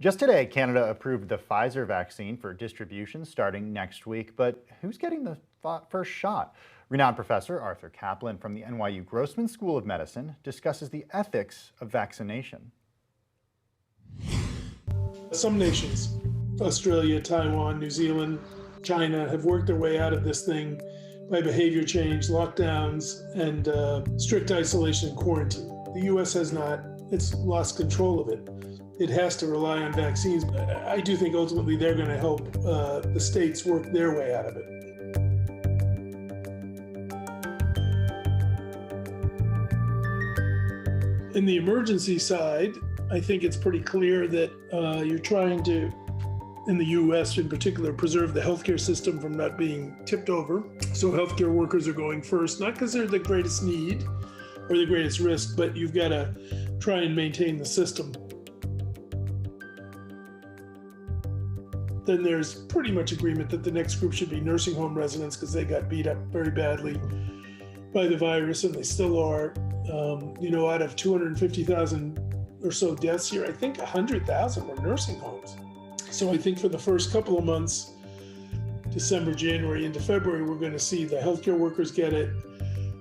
Just today, Canada approved the Pfizer vaccine for distribution starting next week. But who's getting the first shot? Renowned professor Arthur Caplan from the NYU Grossman School of Medicine discusses the ethics of vaccination. Some nations, Australia, Taiwan, New Zealand, China, have worked their way out of this thing by behavior change, lockdowns, and strict isolation and quarantine. The U.S. has not. It's lost control of it. It has to rely on vaccines. I do think ultimately they're going to help the states work their way out of it. In the emergency side, I think it's pretty clear that you're trying to, in the U.S. in particular, preserve the healthcare system from not being tipped over. So healthcare workers are going first, not because they're the greatest need or the greatest risk, but you've got to try and maintain the system. Then there's pretty much agreement that the next group should be nursing home residents because they got beat up very badly by the virus, and they still are. Out of 250,000 or so deaths here, I think 100,000 were nursing homes. So I think for the first couple of months, December, January into February, we're going to see the healthcare workers get it,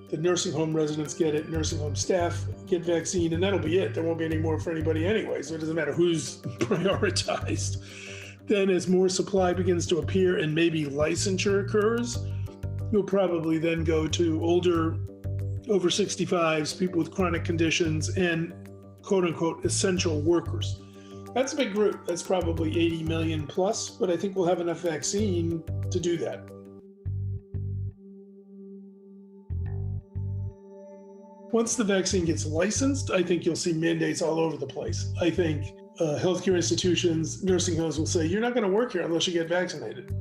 the nursing home residents get it, nursing home staff get vaccine, and that'll be it. There won't be any more for anybody anyway, so it doesn't matter who's prioritized. Then as more supply begins to appear and maybe licensure occurs, you'll probably then go to older, over 65s, people with chronic conditions, and quote unquote essential workers. That's a big group. That's probably 80 million plus, but I think we'll have enough vaccine to do that. Once the vaccine gets licensed, I think you'll see mandates all over the place. I think healthcare institutions, nursing homes will say, you're not going to work here unless you get vaccinated.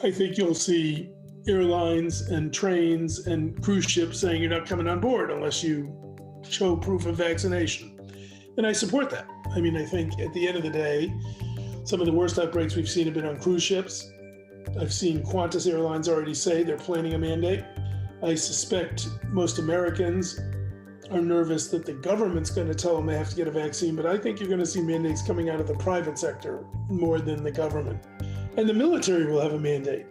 I think you'll see airlines and trains and cruise ships saying you're not coming on board unless you show proof of vaccination. And I support that. I mean, I think at the end of the day, some of the worst outbreaks we've seen have been on cruise ships. I've seen Qantas Airlines already say they're planning a mandate. I suspect most Americans are nervous that the government's going to tell them they have to get a vaccine, but I think you're going to see mandates coming out of the private sector more than the government. And the military will have a mandate.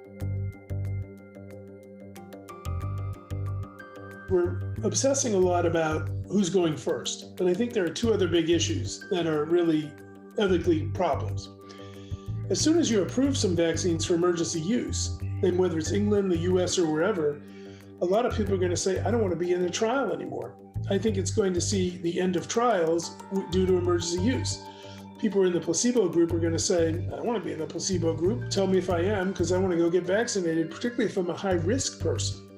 We're obsessing a lot about who's going first, but I think there are two other big issues that are really ethically problems. As soon as you approve some vaccines for emergency use, then whether it's England, the US, or wherever, a lot of people are going to say, I don't want to be in a trial anymore. I think it's going to see the end of trials due to emergency use. People in the placebo group are going to say, I don't want to be in the placebo group. Tell me if I am, because I want to go get vaccinated, particularly if I'm a high-risk person.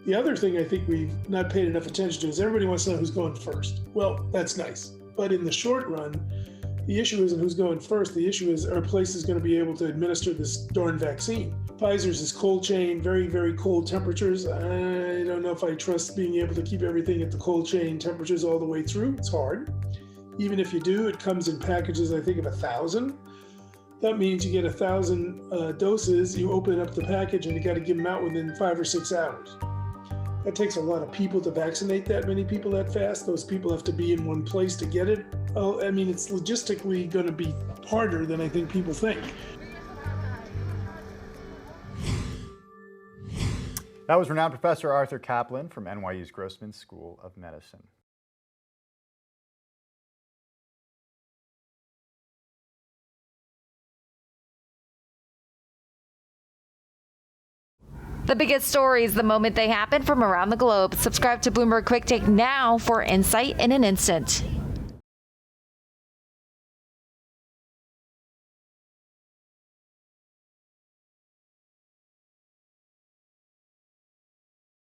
The other thing I think we've not paid enough attention to is everybody wants to know who's going first. Well, that's nice. But in the short run, the issue isn't who's going first. The issue is, are places going to be able to administer this darn vaccine? Pfizer's is cold chain, very, very cold temperatures. I don't know if I trust being able to keep everything at the cold chain temperatures all the way through. It's hard. Even if you do, it comes in packages, I think, of 1,000. That means you get 1,000 doses, you open up the package, and you got to give them out within 5 or 6 hours. That takes a lot of people to vaccinate that many people that fast. Those people have to be in one place to get it. I mean, it's logistically going to be harder than I think people think. That was renowned professor Arthur Caplan from NYU's Grossman School of Medicine. The biggest stories the moment they happen from around the globe. Subscribe to Bloomberg Quicktake now for insight in an instant.